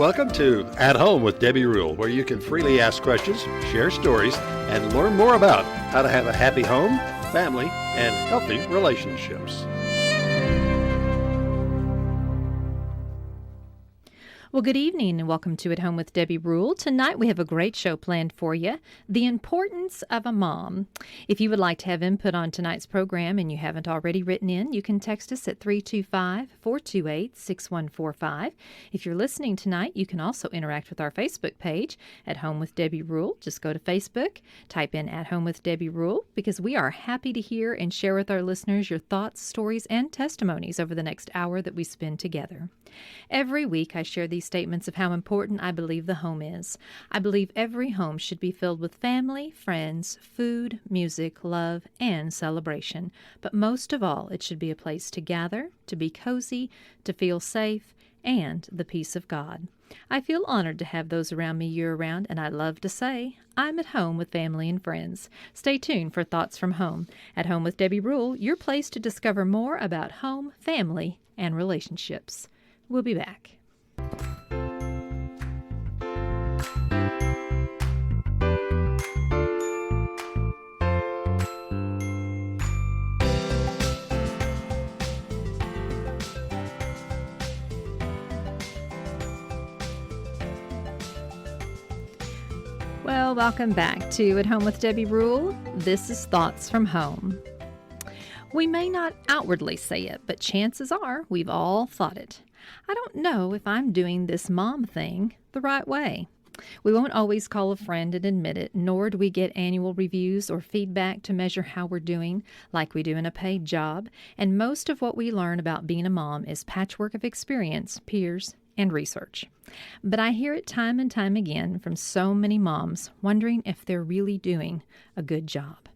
Welcome to At Home with Debbie Rule, where you can freely ask questions, share stories, and learn more about how to have a happy home, family, and healthy relationships. Well, good evening and welcome to At Home with Debbie Rule. Tonight we have a great show planned for you, The Importance of a Mom. If you would like to have input on tonight's program and you haven't already written in, you can text us at 325-428-6145. If you're listening tonight, you can also interact with our Facebook page, At Home with Debbie Rule. Just go to Facebook, type in At Home with Debbie Rule, because we are happy to hear and share with our listeners your thoughts, stories, and testimonies over the next hour that we spend together. Every week I share these statements of how important I believe the home is. I believe every home should be filled with family, friends, food, music, love, and celebration. But most of all, it should be a place to gather, to be cozy, to feel safe, and the peace of God. I feel honored to have those around me year-round, and I love to say, I'm at home with family and friends. Stay tuned for Thoughts from Home. At Home with Debbie Rule, your place to discover more about home, family, and relationships. We'll be back. Well, welcome back to At Home with Debbie Rule. This is Thoughts from Home. We may not outwardly say it, but chances are we've all thought it. I don't know if I'm doing this mom thing the right way. We won't always call a friend and admit it, nor do we get annual reviews or feedback to measure how we're doing like we do in a paid job, and most of what we learn about being a mom is patchwork of experience, peers, and research. But I hear it time and time again from so many moms wondering if they're really doing a good job.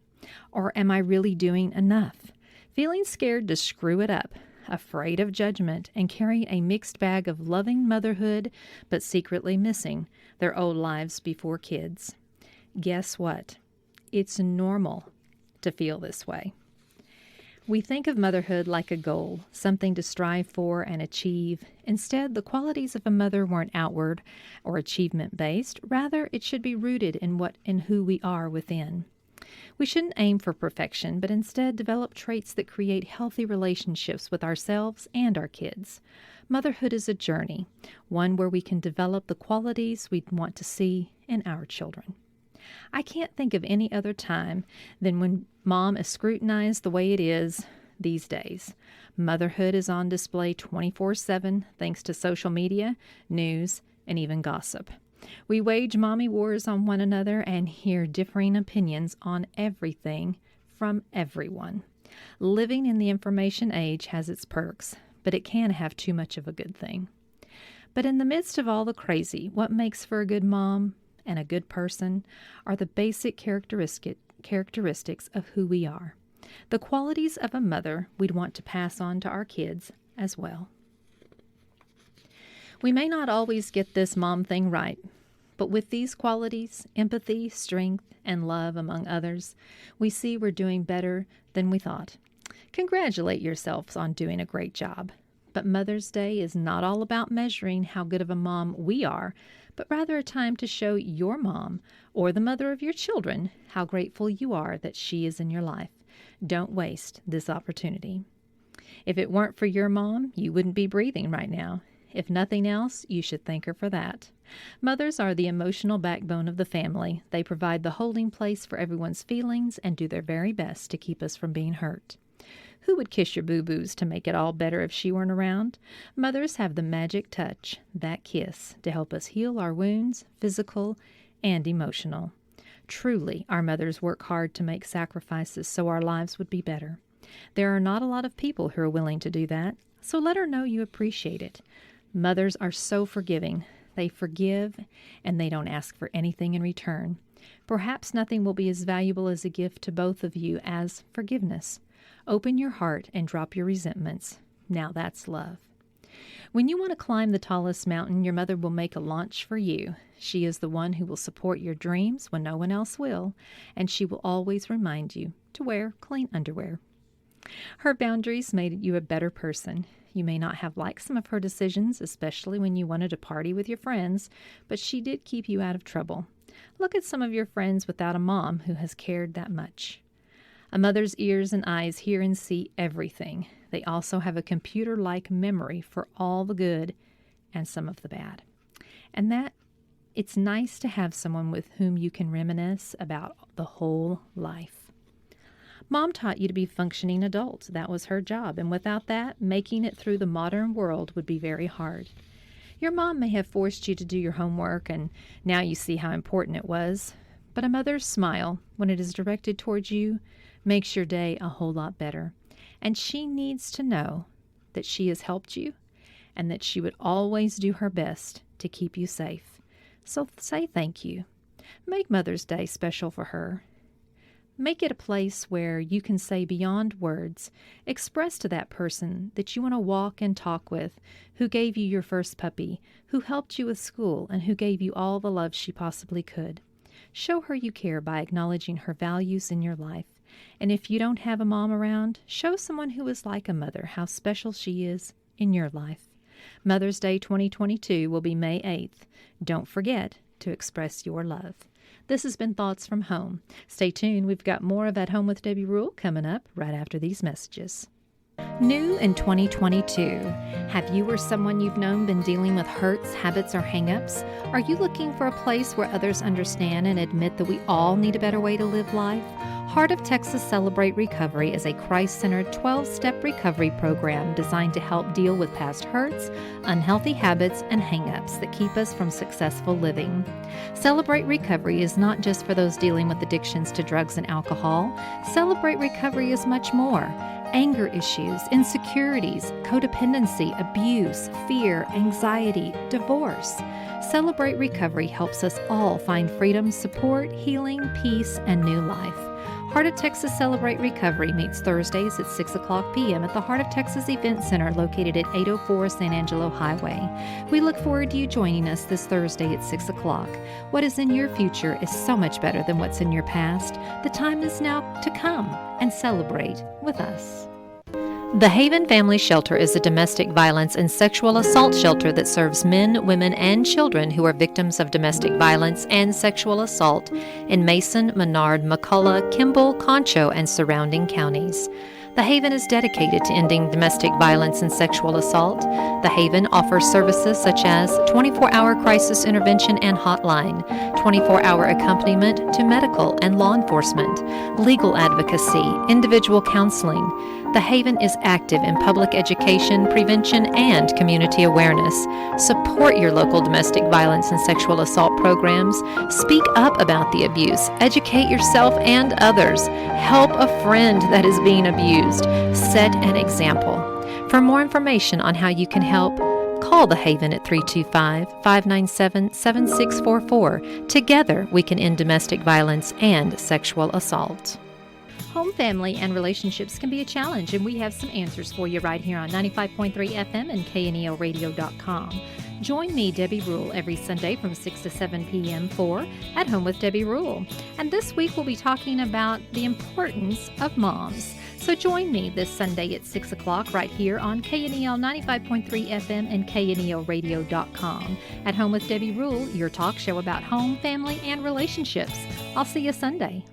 Or am I really doing enough? Feeling scared to screw it up, afraid of judgment, and carrying a mixed bag of loving motherhood, but secretly missing their old lives before kids. Guess what? It's normal to feel this way. We think of motherhood like a goal, something to strive for and achieve. Instead, the qualities of a mother weren't outward or achievement-based. Rather, it should be rooted in who we are within. We shouldn't aim for perfection, but instead develop traits that create healthy relationships with ourselves and our kids. Motherhood is a journey, one where we can develop the qualities we want to see in our children. I can't think of any other time than when mom is scrutinized the way it is these days. Motherhood is on display 24/7 thanks to social media, news, and even gossip. We wage mommy wars on one another and hear differing opinions on everything from everyone. Living in the information age has its perks, but it can have too much of a good thing. But in the midst of all the crazy, what makes for a good mom and a good person are the basic characteristics of who we are. The qualities of a mother we'd want to pass on to our kids as well. We may not always get this mom thing right, but with these qualities, empathy, strength, and love, among others, we see we're doing better than we thought. Congratulate yourselves on doing a great job. But Mother's Day is not all about measuring how good of a mom we are, but rather a time to show your mom or the mother of your children how grateful you are that she is in your life. Don't waste this opportunity. If it weren't for your mom, you wouldn't be breathing right now. If nothing else, you should thank her for that. Mothers are the emotional backbone of the family. They provide the holding place for everyone's feelings and do their very best to keep us from being hurt. Who would kiss your boo-boos to make it all better if she weren't around? Mothers have the magic touch, that kiss, to help us heal our wounds, physical and emotional. Truly, our mothers work hard to make sacrifices so our lives would be better. There are not a lot of people who are willing to do that, so let her know you appreciate it. Mothers are so forgiving. They forgive, and they don't ask for anything in return. Perhaps nothing will be as valuable as a gift to both of you as forgiveness. Open your heart and drop your resentments. Now that's love. When you want to climb the tallest mountain, your mother will make a launch for you. She is the one who will support your dreams when no one else will, and she will always remind you to wear clean underwear. Her boundaries made you a better person. You may not have liked some of her decisions, especially when you wanted to party with your friends, but she did keep you out of trouble. Look at some of your friends without a mom who has cared that much. A mother's ears and eyes hear and see everything. They also have a computer-like memory for all the good and some of the bad. And that it's nice to have someone with whom you can reminisce about the whole life. Mom taught you to be functioning adults. That was her job. And without that, making it through the modern world would be very hard. Your mom may have forced you to do your homework, and now you see how important it was. But a mother's smile, when it is directed towards you, makes your day a whole lot better. And she needs to know that she has helped you and that she would always do her best to keep you safe. So say thank you. Make Mother's Day special for her. Make it a place where you can say beyond words, express to that person that you want to walk and talk with, who gave you your first puppy, who helped you with school, and who gave you all the love she possibly could. Show her you care by acknowledging her values in your life. And if you don't have a mom around, show someone who is like a mother how special she is in your life. Mother's Day 2022 will be May 8th. Don't forget to express your love. This has been Thoughts from Home. Stay tuned. We've got more of At Home with Debbie Rule coming up right after these messages. New in 2022, have you or someone you've known been dealing with hurts, habits, or hang-ups? Are you looking for a place where others understand and admit that we all need a better way to live life? Heart of Texas Celebrate Recovery is a Christ-centered 12-step recovery program designed to help deal with past hurts, unhealthy habits, and hang-ups that keep us from successful living. Celebrate Recovery is not just for those dealing with addictions to drugs and alcohol. Celebrate Recovery is much more. Anger issues, insecurities, codependency, abuse, fear, anxiety, divorce. Celebrate Recovery helps us all find freedom, support, healing, peace, and new life. Heart of Texas Celebrate Recovery meets Thursdays at 6 o'clock p.m. at the Heart of Texas Event Center located at 804 San Angelo Highway. We look forward to you joining us this Thursday at 6 o'clock. What is in your future is so much better than what's in your past. The time is now to come and celebrate with us. The Haven Family Shelter is a domestic violence and sexual assault shelter that serves men, women, and children who are victims of domestic violence and sexual assault in Mason, Menard, McCullough, Kimball, Concho, and surrounding counties. The Haven is dedicated to ending domestic violence and sexual assault. The Haven offers services such as 24-hour crisis intervention and hotline, 24-hour accompaniment to medical and law enforcement, legal advocacy, individual counseling. The Haven is active in public education, prevention, and community awareness. Support your local domestic violence and sexual assault programs. Speak up about the abuse. Educate yourself and others. Help a friend that is being abused. Set an example. For more information on how you can help, call The Haven at 325-597-7644. Together, we can end domestic violence and sexual assault. Home, family, and relationships can be a challenge, and we have some answers for you right here on 95.3 FM and KNELradio.com. Join me, Debbie Rule, every Sunday from 6 to 7 p.m. for At Home with Debbie Rule. And this week we'll be talking about the importance of moms. So join me this Sunday at 6 o'clock right here on KNEL 95.3 FM and KNELradio.com. At Home with Debbie Rule, your talk show about home, family, and relationships. I'll see you Sunday.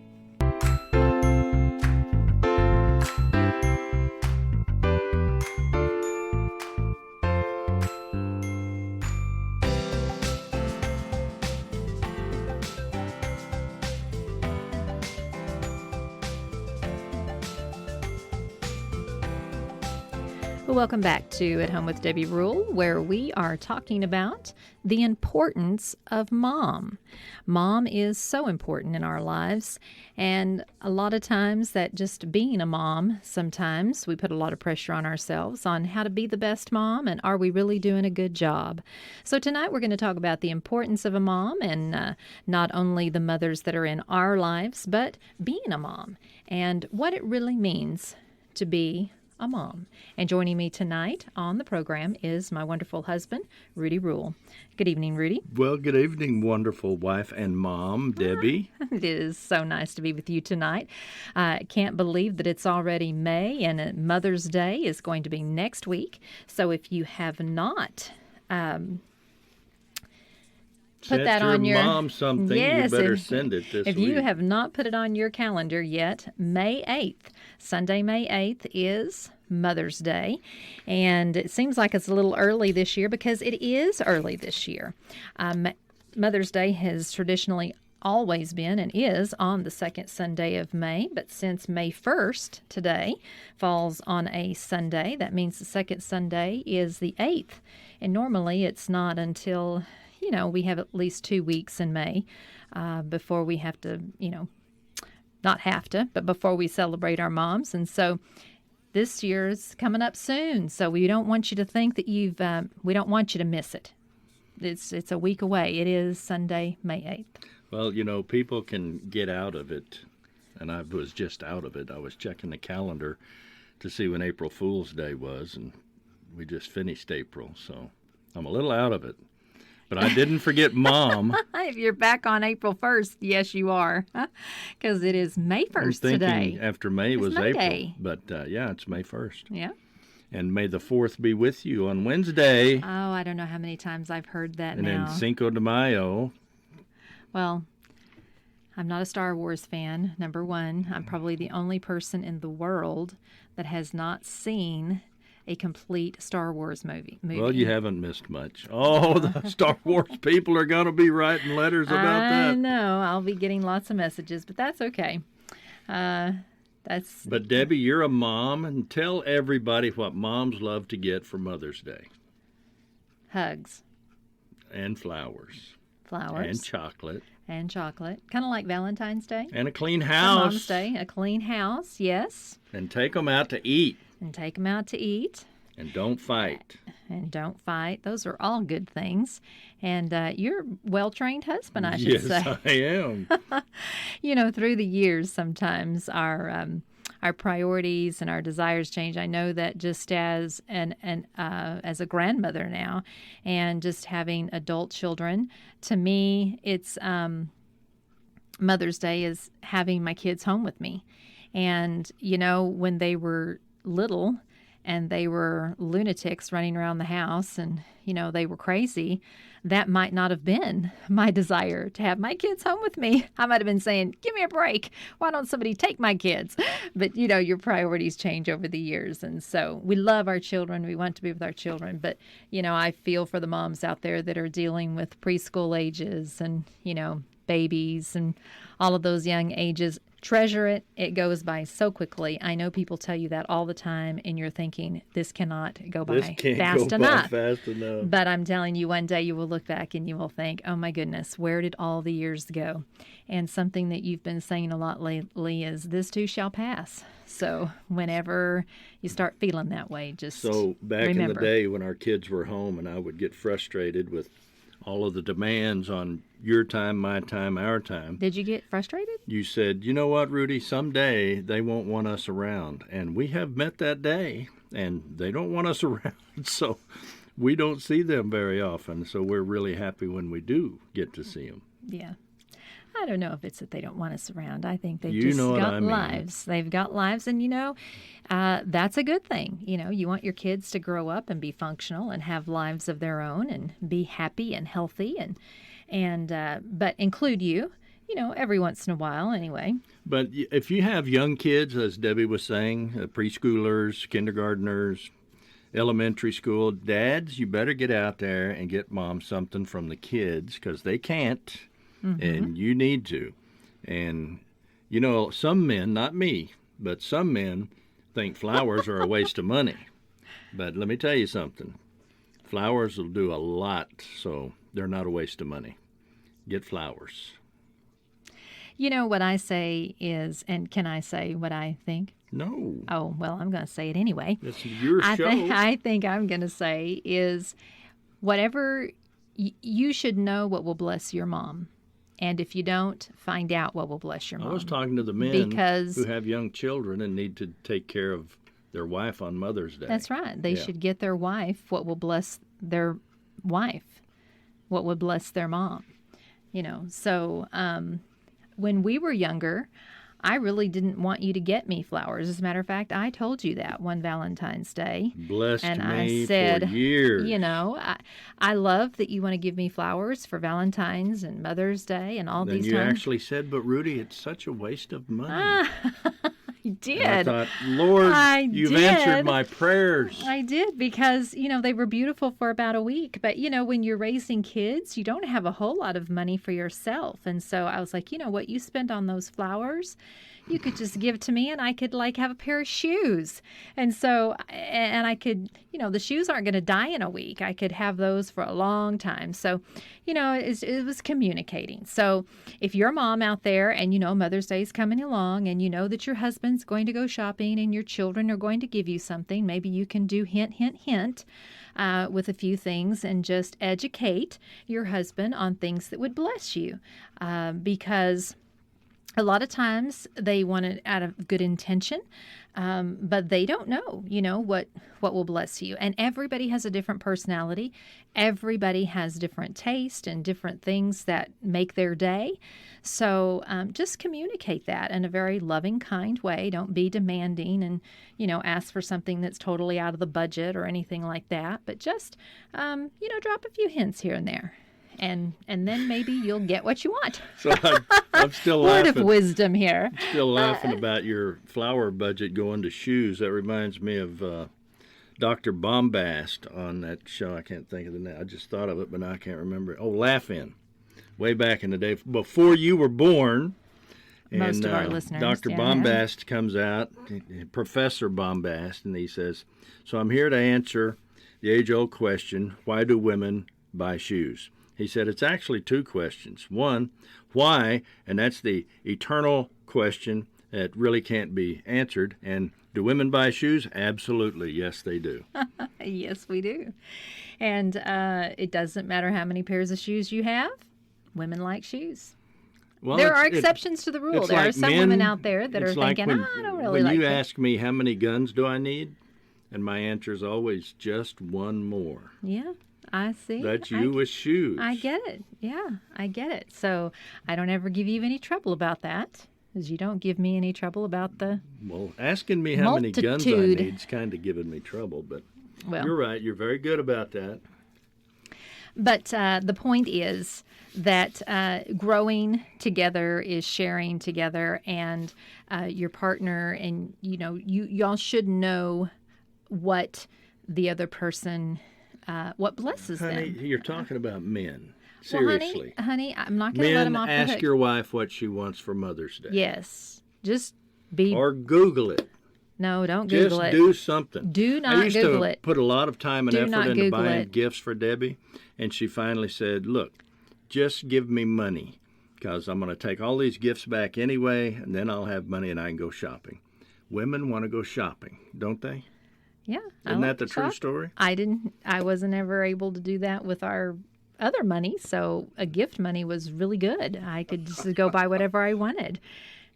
Welcome back to At Home with Debbie Rule, where we are talking about the importance of mom. Mom is so important in our lives, and a lot of times that just being a mom, sometimes we put a lot of pressure on ourselves on how to be the best mom and are we really doing a good job. So tonight we're going to talk about the importance of a mom and not only the mothers that are in our lives, but being a mom and what it really means to be a mom. And joining me tonight on the program is my wonderful husband, Rudy Rule. Good evening, Rudy. Well, good evening, wonderful wife and mom, Debbie. It is so nice to be with you tonight. I can't believe that it's already May and Mother's Day is going to be next week. So if you have not put that on your mom something, yes, you better send it this if week. you have not put it on your calendar yet, May 8th, Sunday, May 8th is Mother's Day. And it seems like it's a little early this year because it is early this year. Mother's Day has traditionally always been and is on the second Sunday of May, but since May 1st today falls on a Sunday, that means the second Sunday is the 8th. And normally it's not until we have at least 2 weeks in May before we have to, not have to, but before we celebrate our moms. And so this year's coming up soon. So we don't want you to think that we don't want you to miss it. It's a week away. It is Sunday, May 8th. Well, people can get out of it. And I was just out of it. I was checking the calendar to see when April Fool's Day was. And we just finished April. So I'm a little out of it. But I didn't forget Mom. If you're back on April 1st, yes, you are. Because it is May 1st I'm thinking today. after May was Monday. April. But, yeah, it's May 1st. Yeah. And May the 4th be with you on Wednesday. Oh, I don't know how many times I've heard that and now. then Cinco de Mayo. Well, I'm not a Star Wars fan, number one. I'm probably the only person in the world that has not seen a complete Star Wars movie. Well, you haven't missed much. Oh, the Star Wars people are going to be writing letters about that. I know. I'll be getting lots of messages, but that's okay. But, Debbie, you're a mom, and tell everybody what moms love to get for Mother's Day. Hugs. And flowers. Flowers. And chocolate. And chocolate. Kind of like Valentine's Day. And a clean house. Mom's Day. A clean house, yes. And take them out to eat. And take them out to eat. And don't fight. And don't fight. Those are all good things. And you're a well-trained husband, I should say. Yes, I am. Through the years, sometimes our priorities and our desires change. I know that just as as a grandmother now, and just having adult children, to me, it's Mother's Day is having my kids home with me. And when they were little and they were lunatics running around the house and they were crazy, that might not have been my desire to have my kids home with me. I might have been saying, give me a break. Why don't somebody take my kids? But your priorities change over the years. And so we love our children. We want to be with our children. But I feel for the moms out there that are dealing with preschool ages and babies and all of those young ages. Treasure it. It goes by so quickly. I know people tell you that all the time, and you're thinking, this cannot go by fast enough. But I'm telling you, one day you will look back and you will think, oh my goodness, where did all the years go? And something that you've been saying a lot lately is, this too shall pass. So whenever you start feeling that way, just back remember. In the day when our kids were home and I would get frustrated with all of the demands on your time, my time, our time. Did you get frustrated? You said, you know what, Rudy, someday they won't want us around. And we have met that day, and they don't want us around. So we don't see them very often. So we're really happy when we do get to see them. Yeah. I don't know if it's that they don't want us around. I think they've got lives. They've got lives, and that's a good thing. You want your kids to grow up and be functional and have lives of their own and be happy and healthy, and but include you. Every once in a while, anyway. But if you have young kids, as Debbie was saying, preschoolers, kindergartners, elementary school, dads, you better get out there and get mom something from the kids because they can't. Mm-hmm. And you need to. And, some men, not me, but some men think flowers are a waste of money. But let me tell you something. Flowers will do a lot, so they're not a waste of money. Get flowers. What I say is, and can I say what I think? No. Oh, well, I'm going to say it anyway. It's your show. I think I'm going to say is whatever, you should know what will bless your mom. And if you don't, find out what will bless your mom. I was talking to the men who have young children and need to take care of their wife on Mother's Day. That's right. They Yeah. should get their wife what will bless their wife, what would bless their mom. So when we were younger, I really didn't want you to get me flowers. As a matter of fact, I told you that one Valentine's Day. Blessed And me I said, for years. I love that you want to give me flowers for Valentine's and Mother's Day and all Then these you times. actually said, but Rudy, it's such a waste of money. I did. And I thought, Lord, I you've did. answered my prayers. I did because, they were beautiful for about a week. But, when you're raising kids, you don't have a whole lot of money for yourself. And so I was like, what you spend on those flowers, you could just give to me and I could have a pair of shoes. And so, and I could, the shoes aren't going to die in a week. I could have those for a long time. So, it was communicating. So if you're a mom out there and Mother's Day is coming along and you know that your husband's going to go shopping and your children are going to give you something, maybe you can do hint, hint, hint with a few things and just educate your husband on things that would bless you because a lot of times they want it out of good intention, but they don't know, what will bless you. And everybody has a different personality. Everybody has different taste and different things that make their day. So just communicate that in a very loving, kind way. Don't be demanding and, ask for something that's totally out of the budget or anything like that. But just, drop a few hints here and there. And then maybe you'll get what you want. So I'm still Word laughing. of wisdom here. Still laughing about your flower budget going to shoes. That reminds me of Dr. Bombast on that show. I can't think of the name. I just thought of it, but now I can't remember it. Oh, Laugh-In. Way back in the day, before you were born. Most of our listeners, Dr. yeah. Bombast comes out, Professor Bombast, and he says, so I'm here to answer the age-old question, why do women buy shoes? He said it's actually two questions. One, why? And that's the eternal question that really can't be answered. And do women buy shoes? Absolutely. Yes, they do. Yes, we do. And it doesn't matter how many pairs of shoes you have. Women like shoes. Well, there are exceptions to the rule. it's There are like some men- women out there that are it's like thinking, when, I don't really when like you that. ask me how many guns do I need, and my answer is always just one more. Yeah, I see. That's you with shoes. I get it. Yeah, I get it. So I don't ever give you any trouble about that, because you don't give me any trouble about the. Well, asking me how many guns I Multitude. need is kind of giving me trouble, but Well, you're right. You're very good about that. But the point is that growing together is sharing together, and your partner, and y'all should know what the other person, what blesses Honey, them. you're talking about men. Well, Seriously. honey, I'm not going to let Men, him off the ask hook. your wife what she wants for Mother's Day. Yes, just be. Or Google it. No, don't Google Just it. do something. Do I not used Google to it. put a lot of time and Do effort not into Google buying it. gifts for Debbie, and she finally said, look, just give me money, because I'm going to take all these gifts back anyway, and then I'll have money and I can go shopping. Women want to go shopping, don't they? Yeah, I Isn't like that the to true shop. story? I wasn't ever able to do that with our other money, so a gift money was really good. I could just go buy whatever I wanted.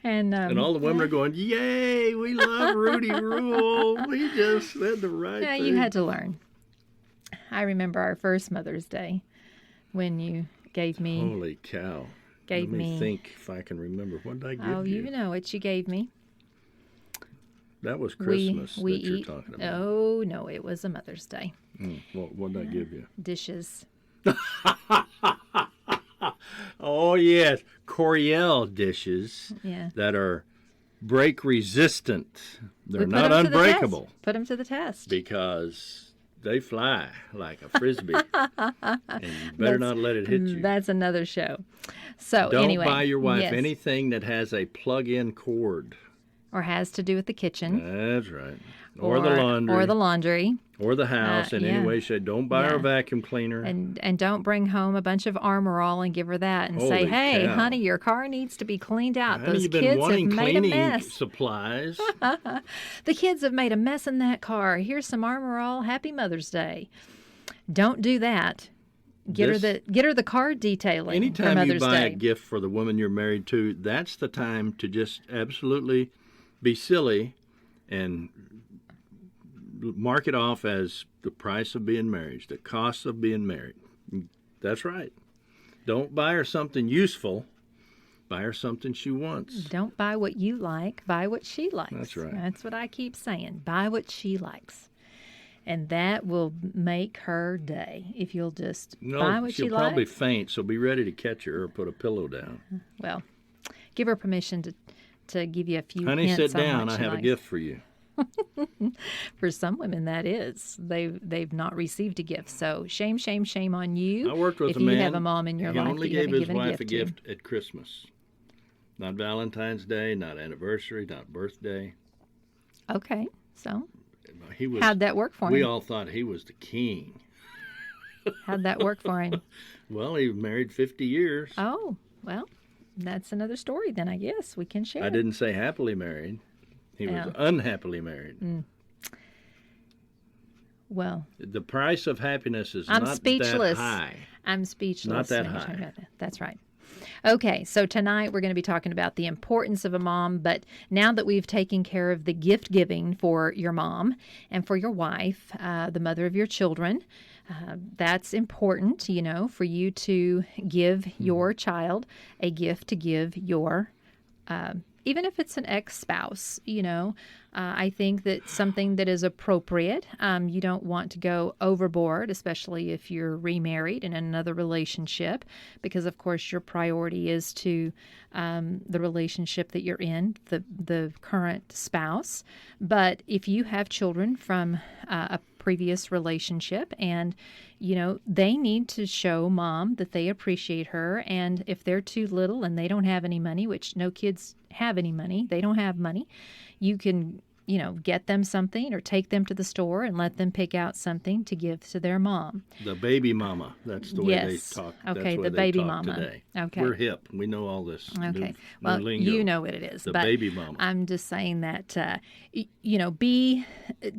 And all the women are going, yay, we love Rudy Rule. We just said the right yeah, thing. you had to learn. I remember our first Mother's Day when you gave me. Holy cow. Gave Let me me- think if I can remember. What did I give Oh, you? you know what you gave me. That was Christmas we that you're eat. talking about. Oh no, it was a Mother's Day. What did I give you? Dishes. Oh, yes. Coriel dishes Yeah. that are break resistant. They're We put not 'em to the test. unbreakable Put them to the test. because they fly like a frisbee. And you better not let it hit you. That's another show. So Don't anyway, buy your wife yes. anything that has a plug-in cord. or has to do with the kitchen That's right. Or the laundry. or the laundry. Or the house in yeah. any way, shape. Don't buy her a Yeah. vacuum cleaner. And don't bring home a bunch of Armor All and give her that and say, Holy "Hey, cow. honey, your car needs to be cleaned out. Honey, Those you've been kids have wanting made a cleaning mess. supplies. The kids have made a mess in that car. Here's some Armor All. Happy Mother's Day." Don't do that. Get her the card detailing for Anytime you Mother's buy Day. a gift for the woman you're married to, that's the time to just absolutely be silly and mark it off as the price of being married, the cost of being married. That's right. Don't buy her something useful. Buy her something she wants. Don't buy what you like, buy what she likes. That's right. That's what I keep saying. Buy what she likes. And that will make her day if you'll just buy what she she'll likes. probably faint, so be ready to catch her or put a pillow down. Well, give her permission to give you a few Honey, hints sit on down. what I she have a likes. gift for you. For some women, that is. They've not received a gift. So shame, shame, shame on you. I worked with if a man. you have a mom in your he life only that you gave haven't his given wife a gift at Christmas. Not Valentine's Day, not anniversary, not birthday. to. Okay. So He was. how'd that work for We him? all thought he was the king. How'd that work for him? Well, he was married 50 years. Oh, well, that's another story then, I guess. We can share. I didn't say happily married. He Yeah. was unhappily married. Well, The price of happiness is I'm not speechless. that high. I'm speechless. Not that when you're high. talking about that. That's right. Okay, so tonight we're going to be talking about the importance of a mom, but now that we've taken care of the gift giving for your mom and for your wife, the mother of your children, that's important, for you to give your child a gift to give your even if it's an ex-spouse, I think that something that is appropriate. You don't want to go overboard, especially if you're remarried in another relationship, because of course your priority is to the relationship that you're in, the current spouse. But if you have children from a previous relationship and they need to show mom that they appreciate her, and if they're too little and they don't have any money, which no kids have any money, they don't have money, you can get them something or take them to the store and let them pick out something to give to their mom. The baby mama. That's the way Yes. they talk. Okay, That's the they baby talk mama. Today. Okay. We're hip. We know all this. Okay. New Well, lingo. you know what it is. The but baby mama. I'm just saying that,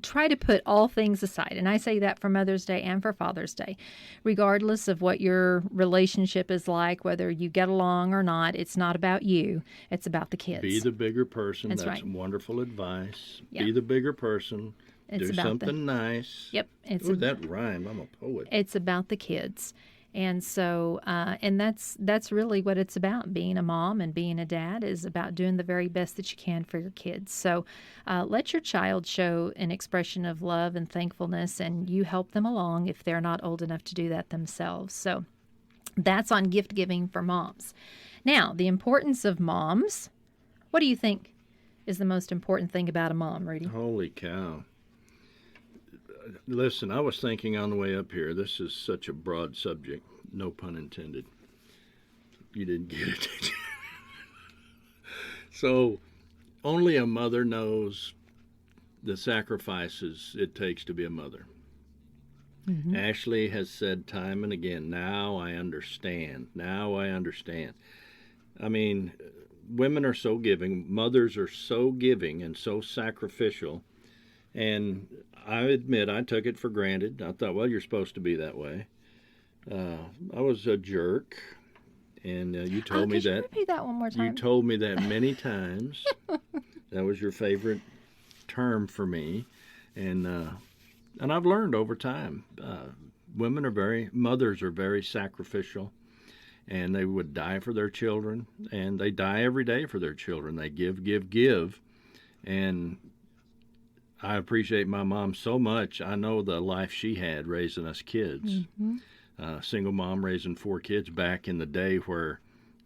try to put all things aside. And I say that for Mother's Day and for Father's Day. Regardless of what your relationship is like, whether you get along or not, it's not about you. It's about the kids. Be the bigger person. That's That's right. wonderful advice. Yeah. Be the bigger person. It's Do about something nice. Yep. It's Ooh, that rhymed. I'm a poet. It's about the kids. And so, and that's really what it's about. Being a mom and being a dad is about doing the very best that you can for your kids. So let your child show an expression of love and thankfulness, and you help them along if they're not old enough to do that themselves. So that's on gift giving for moms. Now, the importance of moms. What do you think is the most important thing about a mom, Rudy? Holy cow. Listen, I was thinking on the way up here, this is such a broad subject. No pun intended. You didn't get it, did you? So, only a mother knows the sacrifices it takes to be a mother. Mm-hmm. Ashley has said time and again, now I understand. Now I understand. I mean, women are so giving, mothers are so giving and so sacrificial. And I admit, I took it for granted. I thought, well, you're supposed to be that way. I was a jerk, and you told me Could you that. repeat that one more time? You told me that many times. That was your favorite term for me, and I've learned over time. Mothers are very sacrificial, and they would die for their children, and they die every day for their children. They give, and I appreciate my mom so much. I know the life she had raising us kids. Mm-hmm. Single mom raising 4 kids back in the day where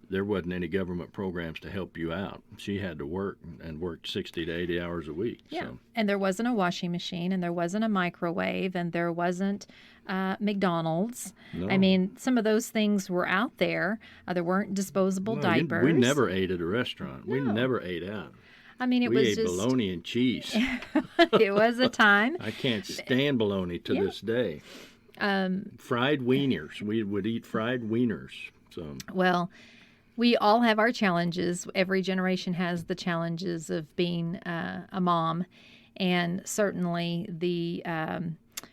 there wasn't any government programs to help you out. She had to work and worked 60 to 80 hours a week. Yeah, So. and there wasn't a washing machine, and there wasn't a microwave, and there wasn't McDonald's. No. I mean, some of those things were out there. There weren't disposable No, diapers. we never ate at a restaurant. We No. never ate out. I mean, it We was ate just bologna and cheese. it was a time. I can't stand bologna to Yeah. this day. Fried wieners. We would eat fried wieners. So Well, we all have our challenges. Every generation has the challenges of being a mom, and certainly the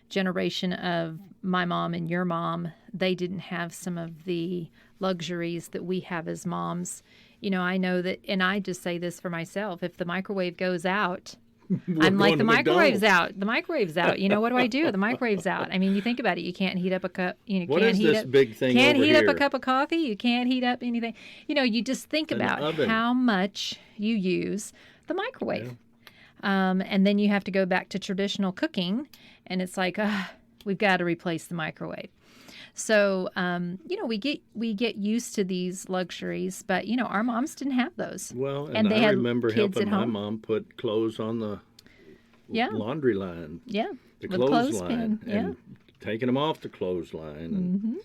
generation of my mom and your mom, they didn't have some of the luxuries that we have as moms. I know that, and I just say this for myself, if the microwave goes out, I'm like, going the to microwave's McDonald's. out. The microwave's out. You know, what do I do? The microwave's out. I mean, you think about it. You can't heat up a cup. You know, What can't is heat this up, big thing can't over heat up a here? cup of coffee. You can't heat up anything. You know, you just think An about oven. how much you use the microwave. And then you have to go back to traditional cooking, and it's like, we've got to replace the microwave. So, you know, we get used to these luxuries, but you know, our moms didn't have those. Well, And and they I had remember kids helping at my home. mom put clothes on the Yeah, laundry line, yeah, the with clothesline, clothespin. Yeah, and taking them off the clothesline. And, mm-hmm.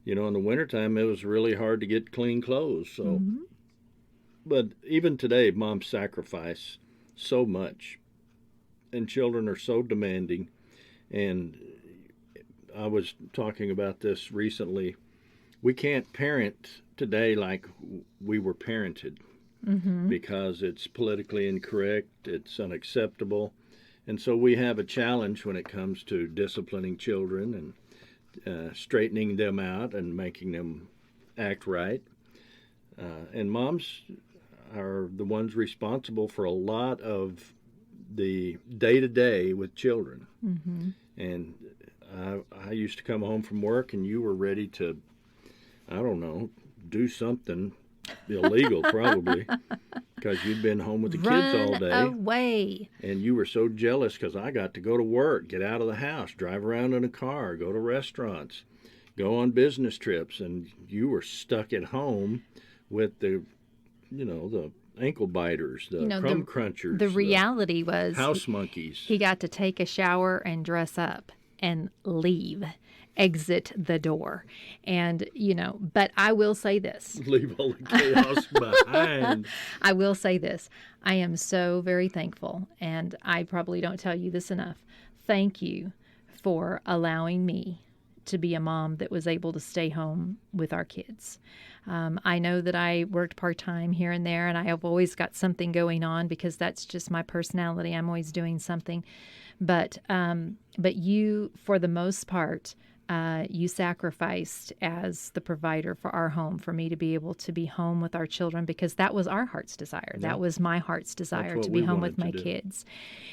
you know, in the wintertime, it was really hard to get clean clothes. So, Mm-hmm. but even today, moms sacrifice so much, and children are so demanding. And I was talking about this recently. We can't parent today like we were parented Mm-hmm. because it's politically incorrect, it's unacceptable. And so we have a challenge when it comes to disciplining children and straightening them out and making them act right. And moms are the ones responsible for a lot of the day-to-day with children. Mm-hmm. And I used to come home from work and you were ready to, I don't know, do something illegal probably because you'd been home with the kids all day. Away. And you were so jealous because I got to go to work, get out of the house, drive around in a car, go to restaurants, go on business trips, and you were stuck at home with the, you know, the ankle biters, the crumb crunchers, The reality was house monkeys. he got to take a shower and dress up and leave, exit the door. And, you know, but I will say this. Leave all the chaos behind. I will say this. I am so very thankful, and I probably don't tell you this enough. Thank you for allowing me to be a mom that was able to stay home with our kids. I know that I worked part-time here and there, and I have always got something going on because that's just my personality. I'm always doing something. But you, for the most part, you sacrificed as the provider for our home, for me to be able to be home with our children, because that was our heart's desire. Yeah. That was my heart's desire, what to be we home with my wanted to do. kids.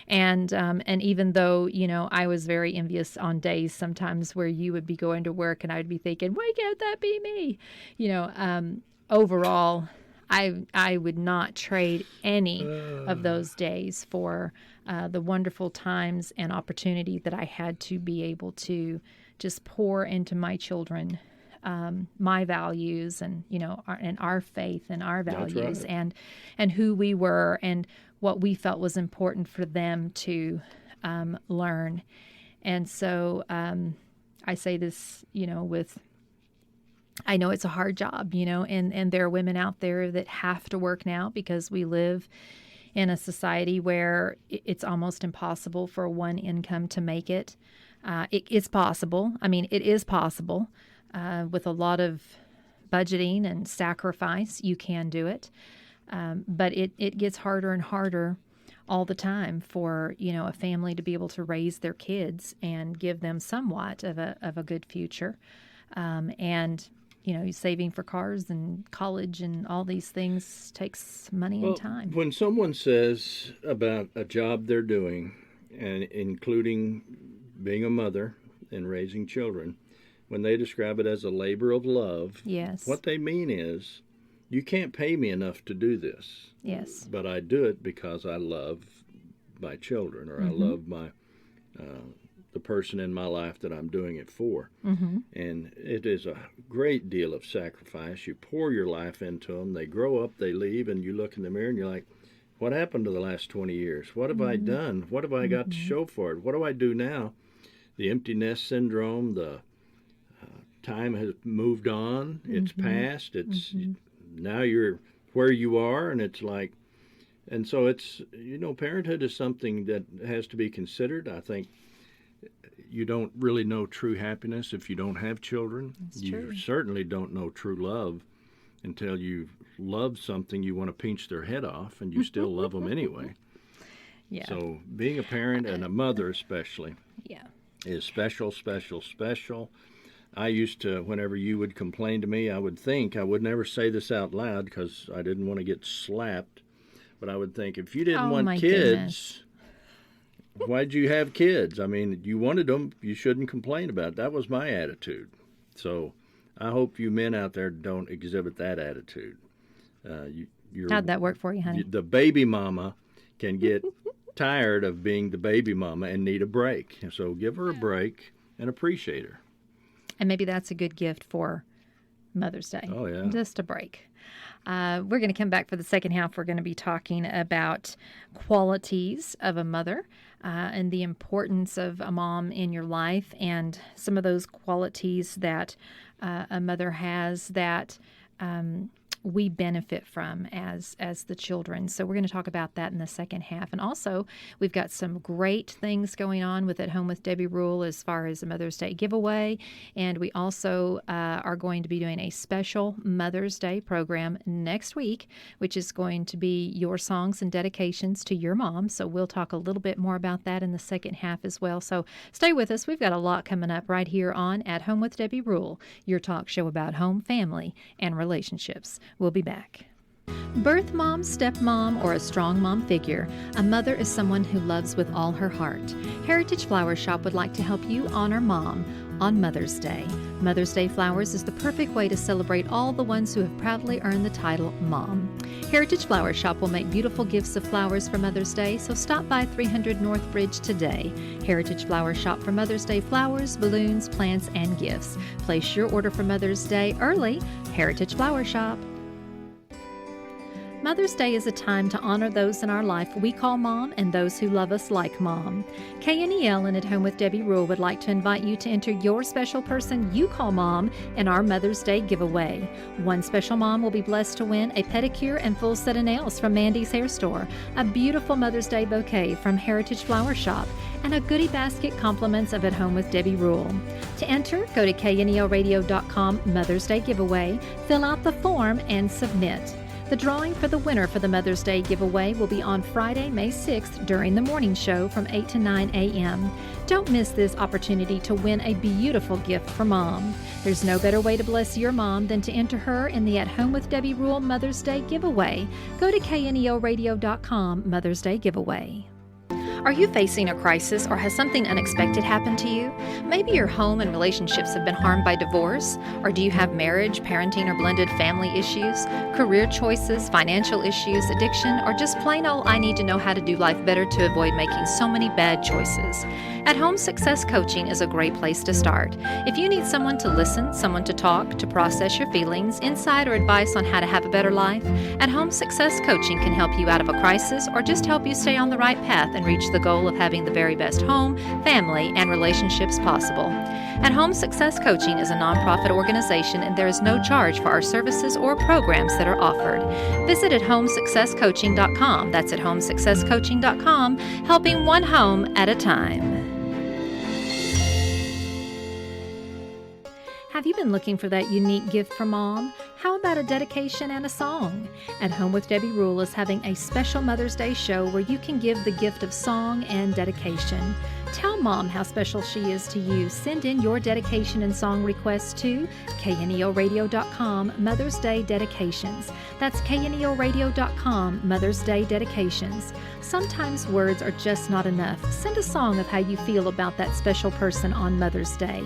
And even though, you know, I was very envious on days sometimes where you would be going to work and I would be thinking, why can't that be me? You know, overall, I would not trade any of those days for the wonderful times and opportunity that I had to be able to just pour into my children my values and, you know, our faith and our That's values right. and who we were and what we felt was important for them to learn. And so I say this, you know, I know it's a hard job, you know, and there are women out there that have to work now because we live in a society where it's almost impossible for one income to make it. It's possible. I mean, it is possible. With a lot of budgeting and sacrifice, you can do it. But it gets harder and harder all the time for, you know, a family to be able to raise their kids and give them somewhat of a good future. And, you know, saving for cars and college and all these things takes money and time. When someone says about a job they're doing, and including being a mother and raising children, when they describe it as a labor of love, Yes. what they mean is, you can't pay me enough to do this, Yes. but I do it because I love my children, or I love my the person in my life that I'm doing it for. Mm-hmm. And it is a great deal of sacrifice. You pour your life into them. They grow up, they leave, and you look in the mirror and you're like, what happened to the last 20 years? What have I done? What have I got to show for it? What do I do now? The empty nest syndrome, the time has moved on. It's past. It's now you're where you are, and it's like, and so it's, you know, parenthood is something that has to be considered. I think you don't really know true happiness if you don't have children. That's You true. certainly don't know true love until you love something you want to pinch their head off, and you still love them anyway. Yeah. So being a parent and a mother especially Yeah. is special, special, special. I used to, whenever you would complain to me, I would think, I would never say this out loud because I didn't want to get slapped, but I would think, if you didn't Oh, want my kids, Why'd you have kids? I mean, you wanted them. You shouldn't complain about it. That was my attitude. So I hope you men out there don't exhibit that attitude. How'd that work for you, honey? The baby mama can get tired of being the baby mama and need a break. So give her a break and appreciate her. And maybe that's a good gift for Mother's Day. Oh, yeah. Just a break. We're going to come back for the second half. We're going to be talking about qualities of a mother and the importance of a mom in your life and some of those qualities that a mother has that we benefit from as the children. So we're going to talk about that in the second half. And also, we've got some great things going on with At Home with Debbie Rule as far as the Mother's Day giveaway. And we also are going to be doing a special Mother's Day program next week, which is going to be your songs and dedications to your mom. So we'll talk a little bit more about that in the second half as well. So stay with us. We've got a lot coming up right here on At Home with Debbie Rule, your talk show about home, family, and relationships. We'll be back. Birth mom, stepmom, or a strong mom figure, a mother is someone who loves with all her heart. Heritage Flower Shop would like to help you honor mom on Mother's Day. Mother's Day Flowers is the perfect way to celebrate all the ones who have proudly earned the title Mom. Heritage Flower Shop will make beautiful gifts of flowers for Mother's Day, so stop by 300 North Bridge today. Heritage Flower Shop for Mother's Day flowers, balloons, plants, and gifts. Place your order for Mother's Day early. Heritage Flower Shop. Mother's Day is a time to honor those in our life we call Mom and those who love us like Mom. KNEL and At Home with Debbie Rule would like to invite you to enter your special person you call Mom in our Mother's Day giveaway. One special mom will be blessed to win a pedicure and full set of nails from Mandy's Hair Store, a beautiful Mother's Day bouquet from Heritage Flower Shop, and a goodie basket compliments of At Home with Debbie Rule. To enter, go to knelradio.com Mother's Day giveaway, fill out the form, and submit. The drawing for the winner for the Mother's Day giveaway will be on Friday, May 6th during the morning show from 8 to 9 a.m. Don't miss this opportunity to win a beautiful gift for Mom. There's no better way to bless your mom than to enter her in the At Home with Debbie Rule Mother's Day giveaway. Go to knelradio.com Mother's Day giveaway. Are you facing a crisis or has something unexpected happened to you? Maybe your home and relationships have been harmed by divorce, or do you have marriage, parenting, or blended family issues, career choices, financial issues, addiction, or just plain old I need to know how to do life better to avoid making so many bad choices? At Home Success Coaching is a great place to start. If you need someone to listen, someone to talk, to process your feelings, insight or advice on how to have a better life, At Home Success Coaching can help you out of a crisis or just help you stay on the right path and reach the goal of having the very best home, family, and relationships possible. At Home Success Coaching is a nonprofit organization and there is no charge for our services or programs that are offered. Visit at homesuccesscoaching.com. That's at homesuccesscoaching.com, helping one home at a time. Have you been looking for that unique gift for Mom? How about a dedication and a song? At Home with Debbie Rule is having a special Mother's Day show where you can give the gift of song and dedication. Tell Mom how special she is to you. Send in your dedication and song requests to knelradio.com Mother's Day Dedications. That's knelradio.com Mother's Day Dedications. Sometimes words are just not enough. Send a song of how you feel about that special person on Mother's Day.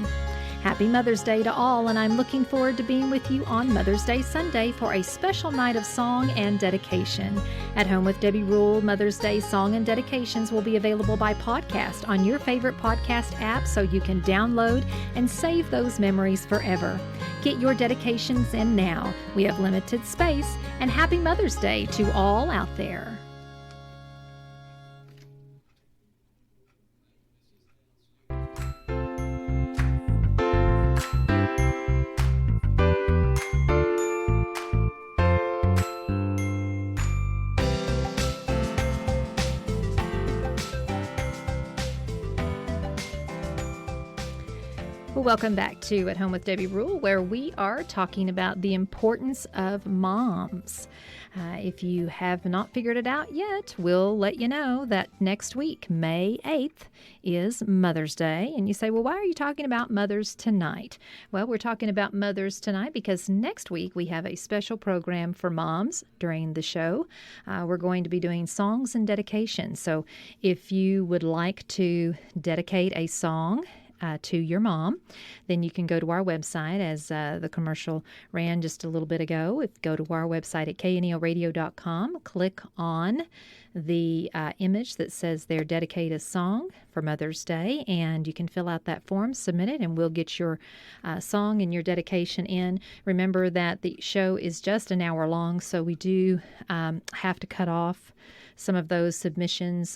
Happy Mother's Day to all, and I'm looking forward to being with you on Mother's Day Sunday for a special night of song and dedication. At Home with Debbie Rule, Mother's Day Song and Dedications will be available by podcast on your favorite podcast app so you can download and save those memories forever. Get your dedications in now. We have limited space, and happy Mother's Day to all out there. Well, welcome back to At Home with Debbie Rule, where we are talking about the importance of moms. If you have not figured it out yet, we'll let you know that next week, May 8th, is Mother's Day. And you say, well, why are you talking about mothers tonight? Well, we're talking about mothers tonight because next week we have a special program for moms during the show. We're going to be doing songs and dedications. So if you would like to dedicate a song to your mom, then you can go to our website, as the commercial ran just a little bit ago. Go to our website at kneoradio.com, click on the image that says there, dedicate a song for Mother's Day, and you can fill out that form, submit it, and we'll get your song and your dedication in. Remember that the show is just an hour long, so we do have to cut off some of those submissions.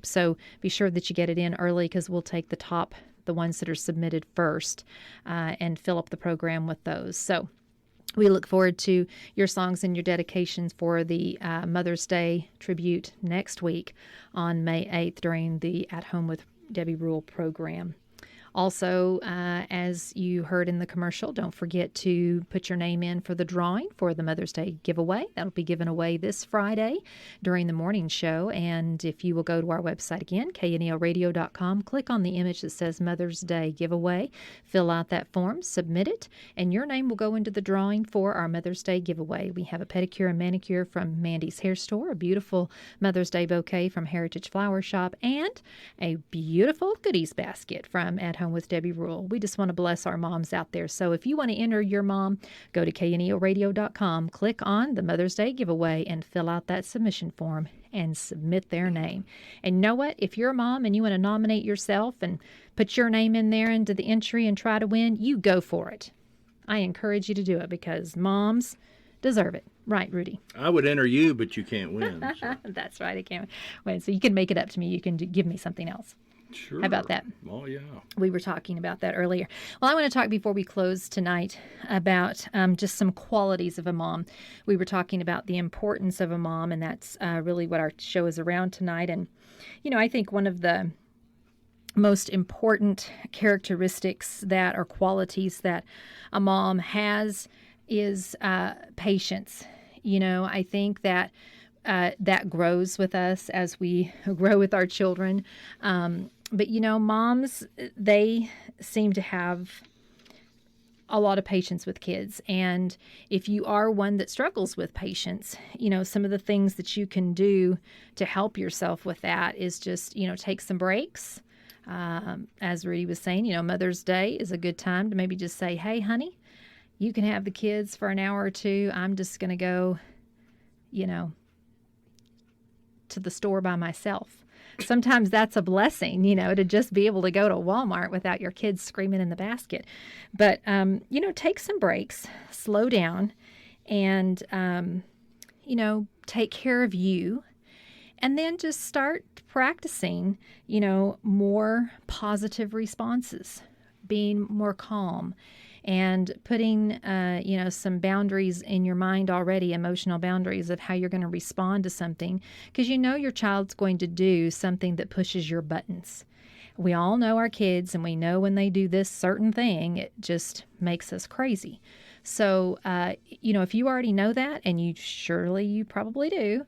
So be sure that you get it in early because we'll take the ones that are submitted first, and fill up the program with those. So we look forward to your songs and your dedications for the Mother's Day tribute next week on May 8th during the At Home with Debbie Rule program. Also, as you heard in the commercial, don't forget to put your name in for the drawing for the Mother's Day giveaway. That'll be given away this Friday during the morning show. And if you will go to our website again, kneoradio.com, click on the image that says Mother's Day giveaway, fill out that form, submit it, and your name will go into the drawing for our Mother's Day giveaway. We have a pedicure and manicure from Mandy's Hair Store, a beautiful Mother's Day bouquet from Heritage Flower Shop, and a beautiful goodies basket from At Home with Debbie Rule. We just want to bless our moms out there. So if you want to enter your mom, go to kneoradio.com, click on the Mother's Day giveaway, and fill out that submission form and submit their name. And you know what? If you're a mom and you want to nominate yourself and put your name in there into the entry and try to win, you go for it. I encourage you to do it because moms deserve it. Right, Rudy? I would enter you, but you can't win. So. That's right. I can't win. So you can make it up to me. You can give me something else. Sure. How about that? Oh, yeah. We were talking about that earlier. Well, I want to talk before we close tonight about just some qualities of a mom. We were talking about the importance of a mom, and that's really what our show is around tonight. And, I think one of the most important characteristics that or qualities that a mom has is patience. I think that that grows with us as we grow with our children. But, moms, they seem to have a lot of patience with kids. And if you are one that struggles with patience, some of the things that you can do to help yourself with that is just, take some breaks. As Rudy was saying, Mother's Day is a good time to maybe just say, hey, honey, you can have the kids for an hour or two. I'm just going to go, to the store by myself. Sometimes that's a blessing, to just be able to go to Walmart without your kids screaming in the basket. But, take some breaks, slow down, and, take care of you. And then just start practicing, more positive responses, being more calm, and putting, some boundaries in your mind already, emotional boundaries of how you're going to respond to something, because your child's going to do something that pushes your buttons. We all know our kids, and we know when they do this certain thing, it just makes us crazy. So, if you already know that, and you probably do,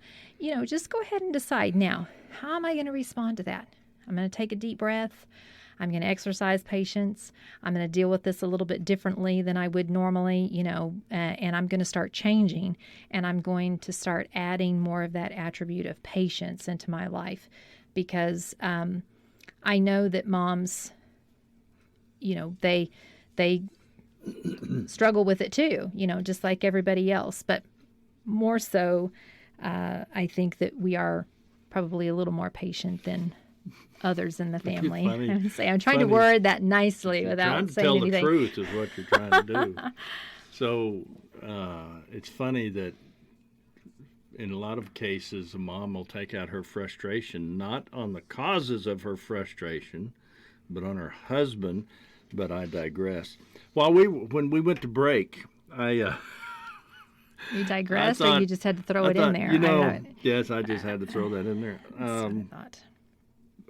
just go ahead and decide now, how am I going to respond to that? I'm going to take a deep breath. I'm going to exercise patience. I'm going to deal with this a little bit differently than I would normally, and I'm going to start changing, and I'm going to start adding more of that attribute of patience into my life, because I know that moms, they struggle with it too, just like everybody else, but more so, I think that we are probably a little more patient than others in the family. I'm trying to word that nicely without saying anything. Trying to tell the truth is what you're trying to do. So it's funny that in a lot of cases, a mom will take out her frustration, not on the causes of her frustration, but on her husband. But I digress. When we went to break, You digressed, or you just had to throw it in there? Yes, I just had to throw that in there. That's what I thought.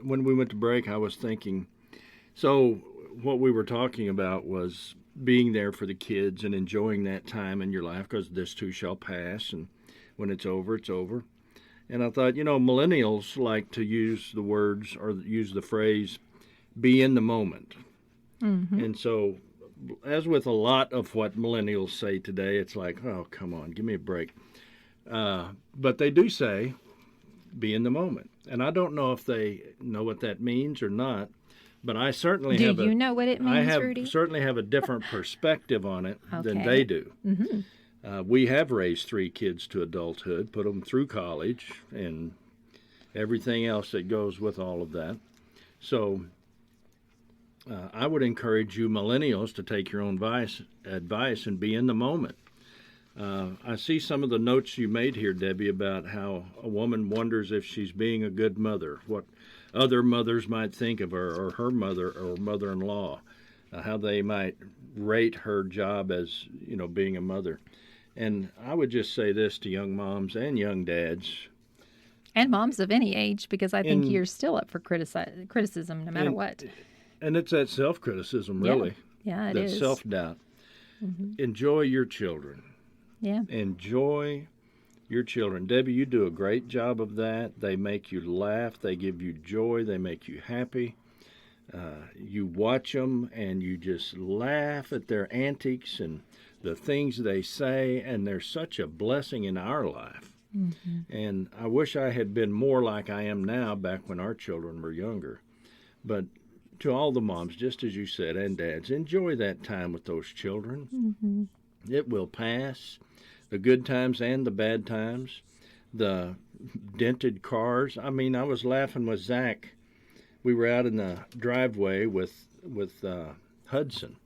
When we went to break, I was thinking, so what we were talking about was being there for the kids and enjoying that time in your life, because this too shall pass, and when it's over, it's over. And I thought, millennials like to use the words or use the phrase, be in the moment. Mm-hmm. And so, as with a lot of what millennials say today, it's like, oh, come on, give me a break. But they do say, be in the moment. And I don't know if they know what that means or not, but I certainly Do you know what it means, Rudy? certainly have a different perspective on it than Okay. they do. Mm-hmm. We have raised 3 kids to adulthood, put them through college, and everything else that goes with all of that. So I would encourage you millennials to take your own advice and be in the moment. I see some of the notes you made here, Debbie, about how a woman wonders if she's being a good mother, what other mothers might think of her, or her mother or mother-in-law, how they might rate her job as, being a mother. And I would just say this to young moms and young dads. And moms of any age, because I think you're still up for criticism no matter what. And it's that self-criticism, really. Yeah, it that is. self-doubt. Mm-hmm. Enjoy your children. Yeah. Enjoy your children. Debbie, you do a great job of that. They make you laugh. They give you joy. They make you happy. You watch them and you just laugh at their antics and the things they say, and they're such a blessing in our life. Mm-hmm. And I wish I had been more like I am now back when our children were younger. But to all the moms, just as you said, and dads, enjoy that time with those children. Mm-hmm. It will pass. The good times and the bad times. The dented cars. I mean, I was laughing with Zach. We were out in the driveway with Hudson,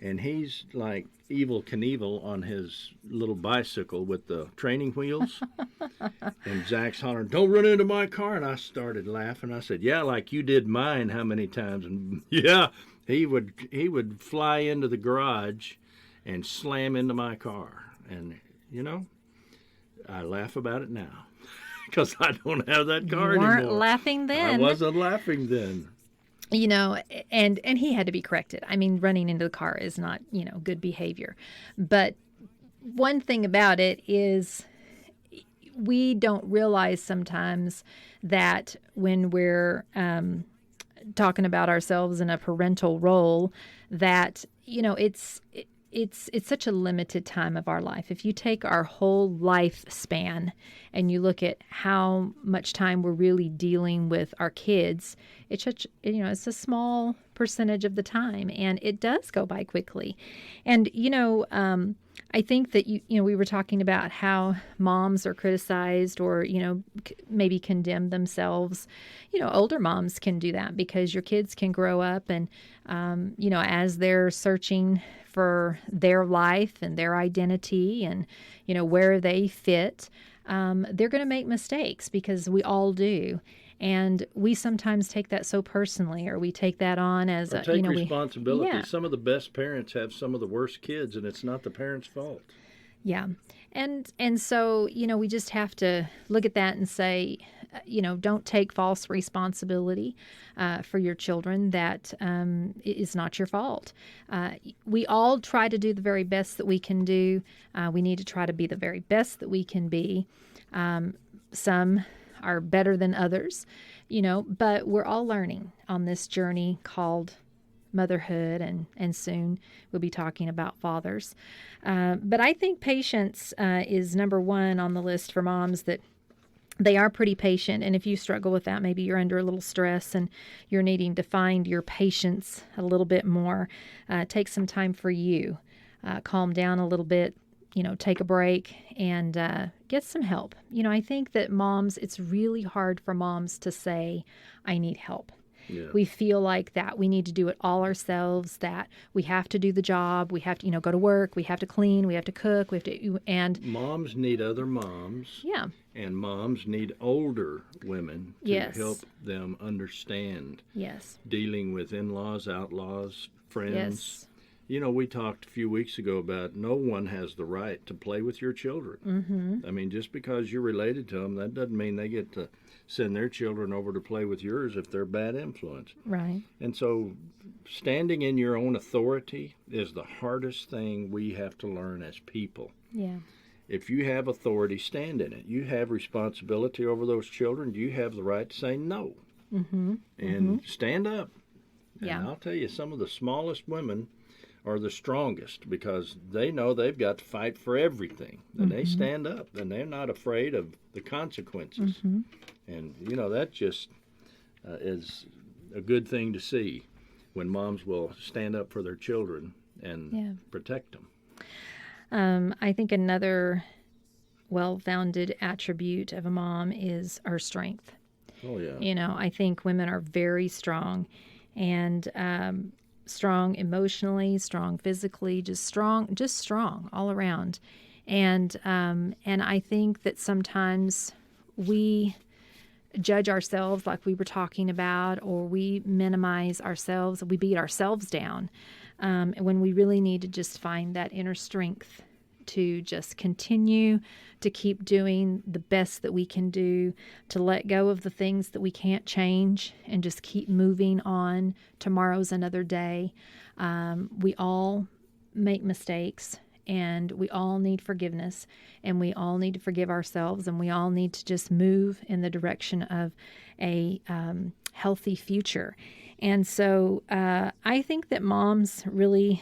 and he's like Evel Knievel on his little bicycle with the training wheels. And Zach's hollering, "Don't run into my car!" And I started laughing. I said, "Yeah, like you did mine. How many times?" And yeah, he would fly into the garage and slam into my car. And I laugh about it now because I don't have that car You weren't anymore. laughing then. I wasn't laughing then. And he had to be corrected. I mean, running into the car is not, good behavior. But one thing about it is we don't realize sometimes that when we're talking about ourselves in a parental role, that, it's such a limited time of our life. If you take our whole lifespan and you look at how much time we're really dealing with our kids, it's such, it's a small percentage of the time, and it does go by quickly. And I think that we were talking about how moms are criticized or maybe condemn themselves. Older moms can do that because your kids can grow up and as they're searching for their life and their identity and where they fit, they're going to make mistakes because we all do. And we sometimes take that so personally, or we take that on as or a take responsibility. Yeah. Some of the best parents have some of the worst kids, and it's not the parents' fault. Yeah. And so, we just have to look at that and say, don't take false responsibility for your children. That is not your fault. We all try to do the very best that we can do. We need to try to be the very best that we can be. Some are better than others, but we're all learning on this journey called motherhood, and soon we'll be talking about fathers. But I think patience is number one on the list for moms, that they are pretty patient. And if you struggle with that, maybe you're under a little stress and you're needing to find your patience a little bit more. Take some time for you. Calm down a little bit. Take a break and get some help. I think that moms, it's really hard for moms to say, I need help. Yeah. We feel like that we need to do it all ourselves, that we have to do the job, we have to, go to work, we have to clean, we have to cook, and moms need other moms. Yeah. And moms need older women to Yes. help them understand Yes. dealing with in-laws, outlaws, friends. Yes. You know, we talked a few weeks ago about no one has the right to play with your children. Mm-hmm. I mean, just because you're related to them, that doesn't mean they get to send their children over to play with yours if they're bad influence. Right. And so, standing in your own authority is the hardest thing we have to learn as people. Yeah. If you have authority, stand in it. You have responsibility over those children. You have the right to say no. Mm-hmm. And stand up. Yeah. And I'll tell you, some of the smallest women are the strongest because they know they've got to fight for everything. And they stand up, and they're not afraid of the consequences. And, you know, that just is a good thing to see when moms will stand up for their children and protect them. I think another well-founded attribute of a mom is her strength. Oh, yeah. You know, I think women are very strong, and strong emotionally, strong physically, just strong all around. And I think that sometimes we judge ourselves, like we were talking about, or we minimize ourselves, we beat ourselves down, when we really need to just find that inner strength to just continue to keep doing the best that we can do, to let go of the things that we can't change and just keep moving on. Tomorrow's another day. We all make mistakes, and we all need forgiveness, and we all need to forgive ourselves, and we all need to just move in the direction of a healthy future. And so I think that moms really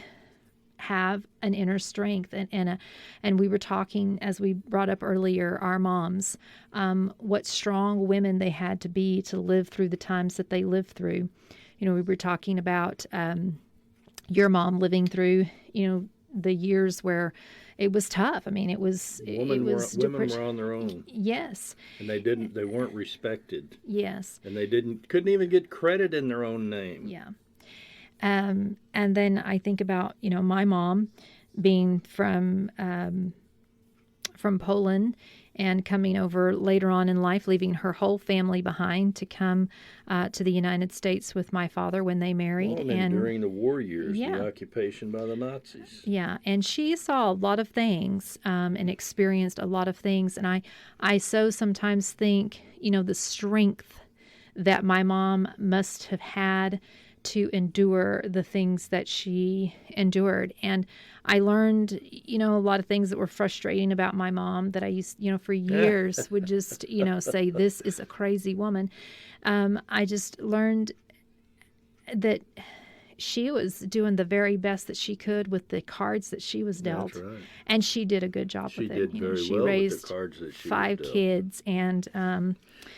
have an inner strength, and we were talking, as we brought up earlier, our moms, what strong women they had to be to live through the times that they lived through. You know, we were talking about your mom living through, you know, the years where it was tough. I mean, Women were on their own. Yes. And they weren't respected. Yes. And they couldn't even get credit in their own name. Yeah. And then I think about, you know, my mom being from Poland and coming over later on in life, leaving her whole family behind to come to the United States with my father when they married. Well, and during the war years, Yeah. the occupation by the Nazis. Yeah, and she saw a lot of things and experienced a lot of things. And I so sometimes think, you know, the strength that my mom must have had to endure the things that she endured. And I learned, you know, a lot of things that were frustrating about my mom that I used, you know, for years would just, you know, say, this is a crazy woman. I just learned that she was doing the very best that she could with the cards that she was dealt. That's right. And she did a good job She with it. did You know, very she well with the raised cards that she was 5 dealt. kids. And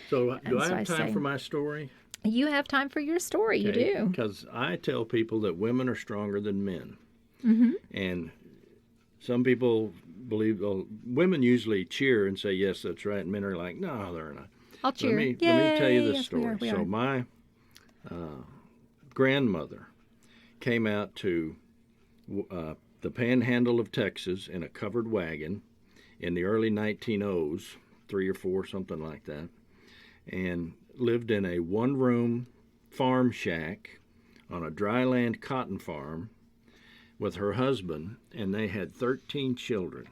So do I so I have time say- for my story? you have time for your story. You do. Because I tell people that women are stronger than men. And some people believe, well, women usually cheer and say, yes, that's right. And men are like, no, they're not. I'll cheer. Let me tell you this Yes, we story. are, we So are. my grandmother came out to the panhandle of Texas in a covered wagon in the early 1900s, 3 or 4, something like that, and lived in a one-room farm shack on a dryland cotton farm with her husband, and they had 13 children.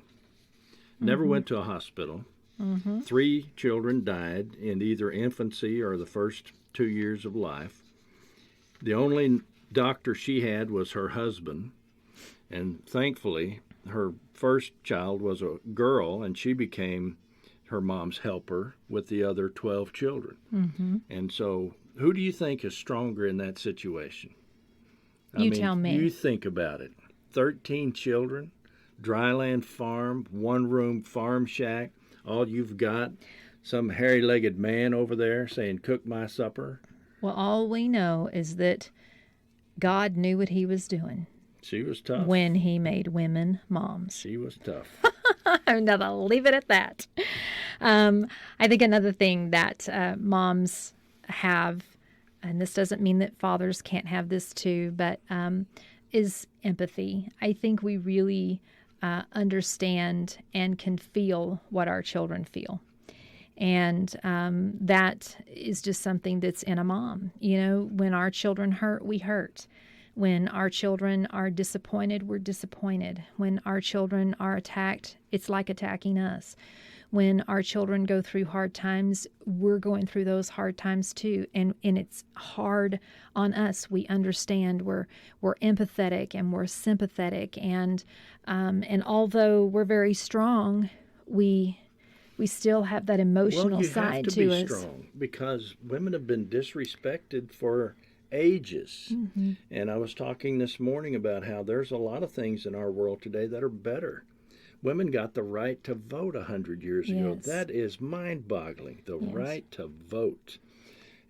Never went to a hospital. 3 children died in either infancy or the first 2 years of life. The only doctor she had was her husband, and thankfully her first child was a girl, and she became her mom's helper with the other 12 children. And so who do you think is stronger in that situation? You tell me. You think about it. 13 children, dryland farm, one-room farm shack. All you've got, some hairy-legged man over there saying, cook my supper. Well, all we know is that God knew what he was doing She was tough. when he made women moms. She was tough. I'm going to leave it at that. I think another thing that moms have, and this doesn't mean that fathers can't have this too, but is empathy. I think we really understand and can feel what our children feel. And that is just something that's in a mom. You know, when our children hurt, we hurt. When our children are disappointed, we're disappointed. When our children are attacked, it's like attacking us. When our children go through hard times, we're going through those hard times too. And it's hard on us. We understand. We're empathetic and we're sympathetic. And although we're very strong, we still have that emotional side to us. Well, you have to be strong because women have been disrespected for ages. Mm-hmm. And I was talking this morning about how there's a lot of things in our world today that are better. Women got the right to vote 100 years ago. Yes. That is mind-boggling, the Yes. right to vote.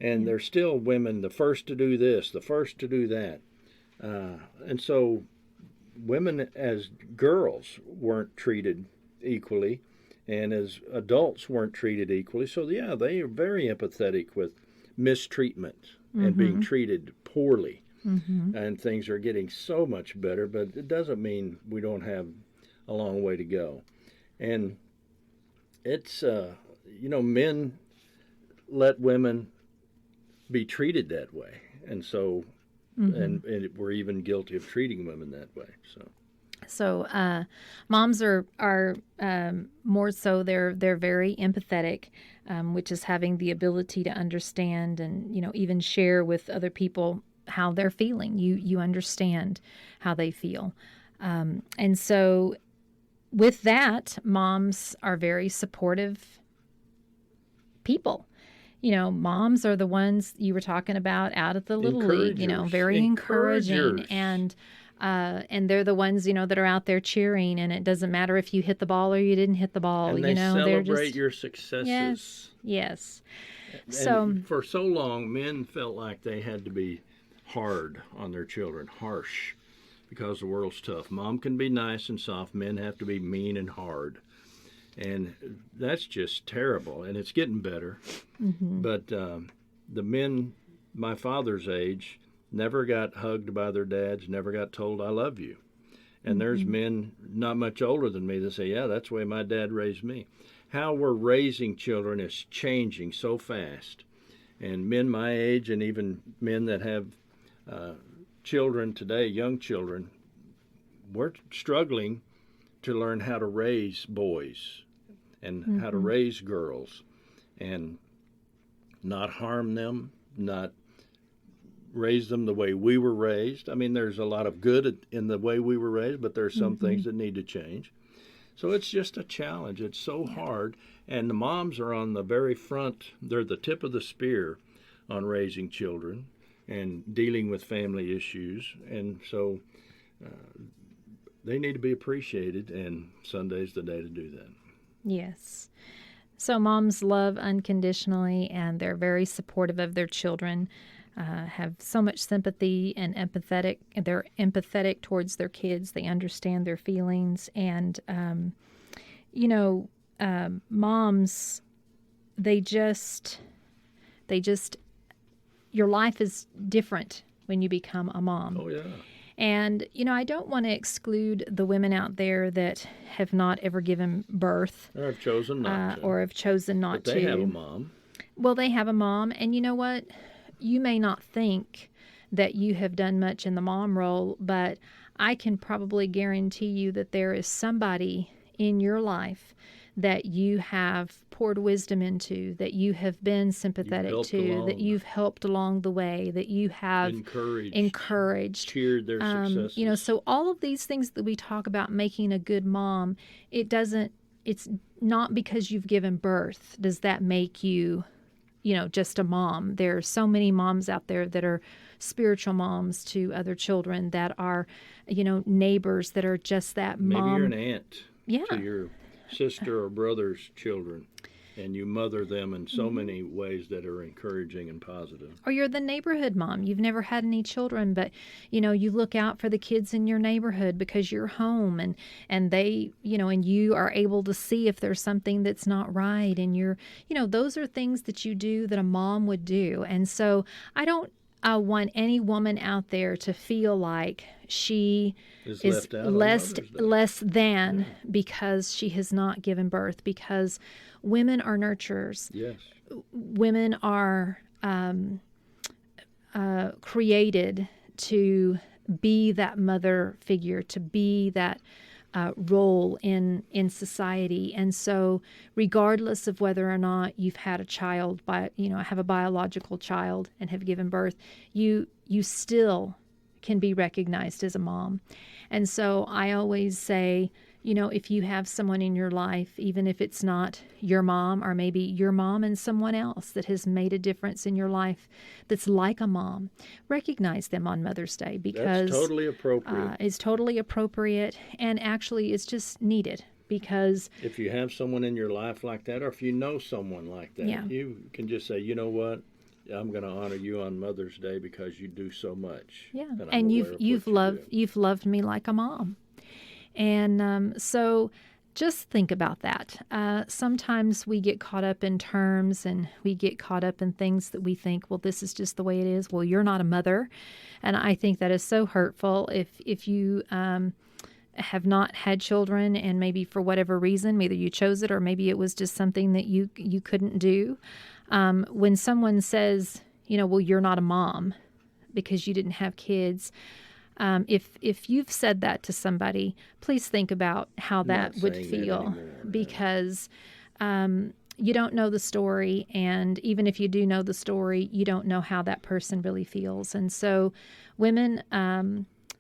And there's still women the first to do this, the first to do that. And so women as girls weren't treated equally, and as adults weren't treated equally. So, yeah, they are very empathetic with mistreatment and being treated poorly. Mm-hmm. And things are getting so much better, but it doesn't mean we don't have a long way to go. And it's, men let women be treated that way. And so, and we're even guilty of treating women that way. So moms are more so they're very empathetic, which is having the ability to understand and even share with other people how they're feeling. You understand how they feel, and so with that, moms are very supportive people. Moms are the ones you were talking about out at the Little League. Very encouraging and they're the ones, that are out there cheering, and it doesn't matter if you hit the ball or you didn't hit the ball. And they celebrate they're just, your successes. Yes. And So for so long, men felt like they had to be hard on their children, harsh, because the world's tough. Mom can be nice and soft. Men have to be mean and hard. And that's just terrible, and it's getting better. Mm-hmm. But the men my father's age never got hugged by their dads, never got told, I love you. And there's men not much older than me that say, yeah, that's the way my dad raised me. How we're raising children is changing so fast. And men my age and even men that have children today, young children, we're struggling to learn how to raise boys and how to raise girls and not harm them, not raise them the way we were raised. I mean, there's a lot of good in the way we were raised, but there's some things that need to change. So it's just a challenge. It's so hard. And the moms are on the very front. They're the tip of the spear on raising children and dealing with family issues. And so they need to be appreciated, and Sunday's the day to do that. yes. So moms love unconditionally, and they're very supportive of their children. Have so much sympathy and empathetic. They're empathetic towards their kids. They understand their feelings, and moms, they just your life is different when you become a mom. Oh, yeah. And, I don't want to exclude the women out there that have not ever given birth. Or have chosen not to. Or have chosen not but to. they have a mom. Well, they have a mom. And you know what? You may not think that you have done much in the mom role, but I can probably guarantee you that there is somebody in your life that you have poured wisdom into, that you have been sympathetic to, that you've helped along the way, that you have encouraged, cheered their successes. So all of these things that we talk about making a good mom, it's not because you've given birth does that make you, just a mom. There are so many moms out there that are spiritual moms to other children, that are, neighbors, that are just that mom. Maybe you're an aunt Yeah. to your sister or brother's children, and you mother them in so many ways that are encouraging and positive. Or you're the neighborhood mom. You've never had any children, but you look out for the kids in your neighborhood because you're home, and they, and you are able to see if there's something that's not right, and you're, those are things that you do that a mom would do. And so I don't want any woman out there to feel like she is less than because she has not given birth, because women are nurturers. Yes. Women are created to be that mother figure, to be that role in society. And so regardless of whether or not you've had a child, have a biological child and have given birth, you still can be recognized as a mom. And so I always say, if you have someone in your life, even if it's not your mom, or maybe your mom and someone else that has made a difference in your life that's like a mom, recognize them on Mother's Day, because that's totally appropriate. It's totally appropriate, and actually it's just needed, because if you have someone in your life like that, or if you know someone like that, yeah. you can just say, you know what? I'm going to honor you on Mother's Day because you do so much. Yeah, and you've loved me like a mom. And so just think about that. Sometimes we get caught up in terms, and we get caught up in things that we think, well, this is just the way it is. Well, you're not a mother. And I think that is so hurtful. If you have not had children, and maybe for whatever reason, either you chose it or maybe it was just something that you couldn't do. When someone says, well, you're not a mom because you didn't have kids, if you've said that to somebody, please think about how that would feel, because you don't know the story, and even if you do know the story, you don't know how that person really feels. And so women,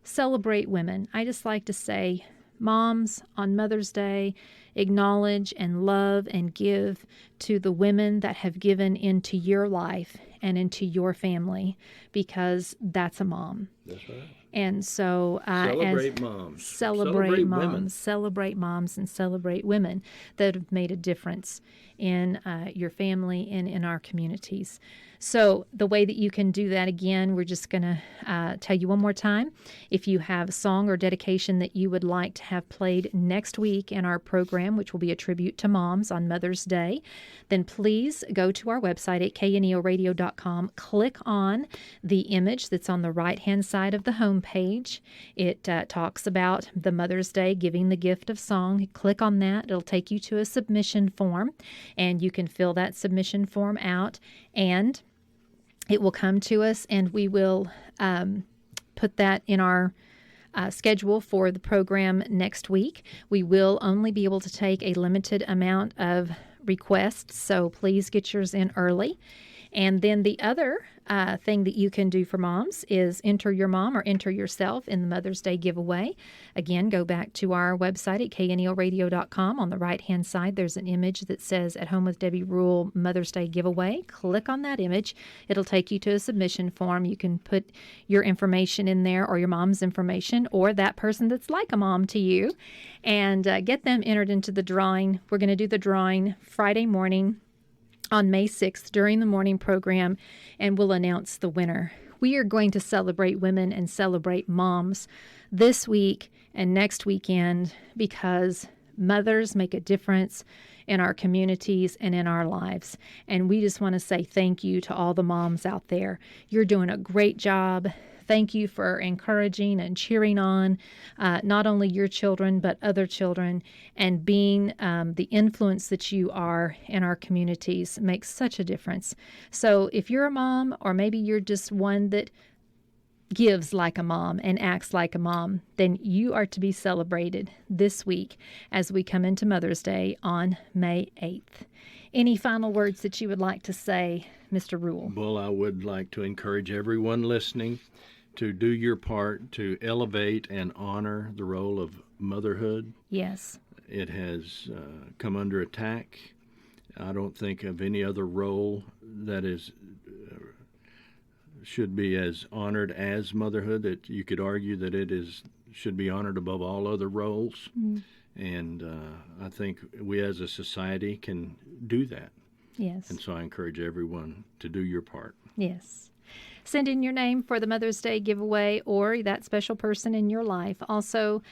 celebrate women. I just like to say, moms, on Mother's Day, acknowledge and love and give to the women that have given into your life and into your family, because that's a mom. That's right. And so celebrate moms. Celebrate moms. Women. Celebrate moms and celebrate women that have made a difference in your family and in our communities. So the way that you can do that, again, we're just going to tell you one more time. If you have a song or dedication that you would like to have played next week in our program, which will be a tribute to moms on Mother's Day, then please go to our website at kneoradio.com. Click on the image that's on the right-hand side of the homepage. It talks about the Mother's Day Giving the Gift of Song. Click on that. It'll take you to a submission form, and you can fill that submission form out, and it will come to us, and we will put that in our schedule for the program next week. We will only be able to take a limited amount of requests, so please get yours in early. And then the other thing that you can do for moms is enter your mom or enter yourself in the Mother's Day giveaway. Again, go back to our website at kneoradio.com. On the right-hand side, there's an image that says At Home with Debbie Rule Mother's Day giveaway. Click on that image. It'll take you to a submission form. You can put your information in there, or your mom's information, or that person that's like a mom to you, and get them entered into the drawing. We're going to do the drawing Friday morning on May 6th during the morning program, and we'll announce the winner. We are going to celebrate women and celebrate moms this week and next weekend, because mothers make a difference in our communities and in our lives. And we just want to say thank you to all the moms out there. You're doing a great job. Thank you for encouraging and cheering on not only your children, but other children, and being the influence that you are in our communities makes such a difference. So if you're a mom, or maybe you're just one that gives like a mom and acts like a mom, then you are to be celebrated this week as we come into Mother's Day on May 8th. Any final words that you would like to say, Mr. Rule? Well, I would like to encourage everyone listening to do your part to elevate and honor the role of motherhood. Yes. It has come under attack. I don't think of any other role that is should be as honored as motherhood. That you could argue that it should be honored above all other roles. Mm. And I think we as a society can do that. Yes. And so I encourage everyone to do your part. Yes. Send in your name for the Mother's Day giveaway, or that special person in your life. Also,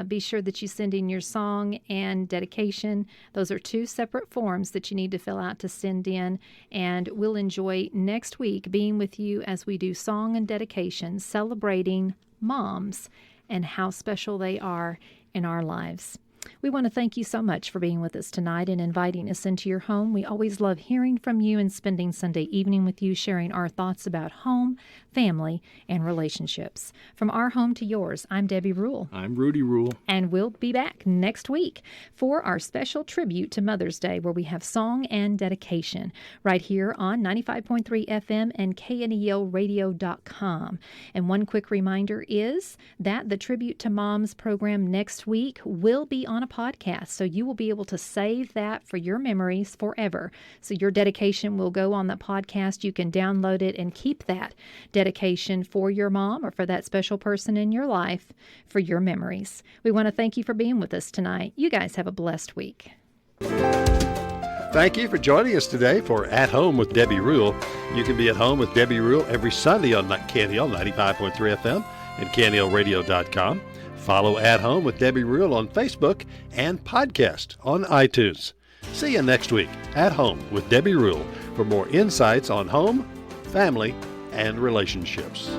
be sure that you send in your song and dedication. Those are two separate forms that you need to fill out to send in. And we'll enjoy next week being with you as we do song and dedication, celebrating moms and how special they are in our lives. We want to thank you so much for being with us tonight and inviting us into your home. We always love hearing from you and spending Sunday evening with you, sharing our thoughts about home, family, and relationships. From our home to yours, I'm Debbie Rule. I'm Rudy Rule. And we'll be back next week for our special tribute to Mother's Day, where we have song and dedication right here on 95.3 FM and knelradio.com. And one quick reminder is that the Tribute to Moms program next week will be on a podcast, so you will be able to save that for your memories forever. So your dedication will go on the podcast. You can download it and keep that dedication for your mom or for that special person in your life for your memories. We want to thank you for being with us tonight. You guys have a blessed week. Thank you for joining us today for At Home with Debbie Rule. You can be at home with Debbie Rule every Sunday on KNEL 95.3 FM and knelradio.com. Follow At Home with Debbie Rule on Facebook and podcast on iTunes. See you next week, At Home with Debbie Rule, for more insights on home, family, and relationships.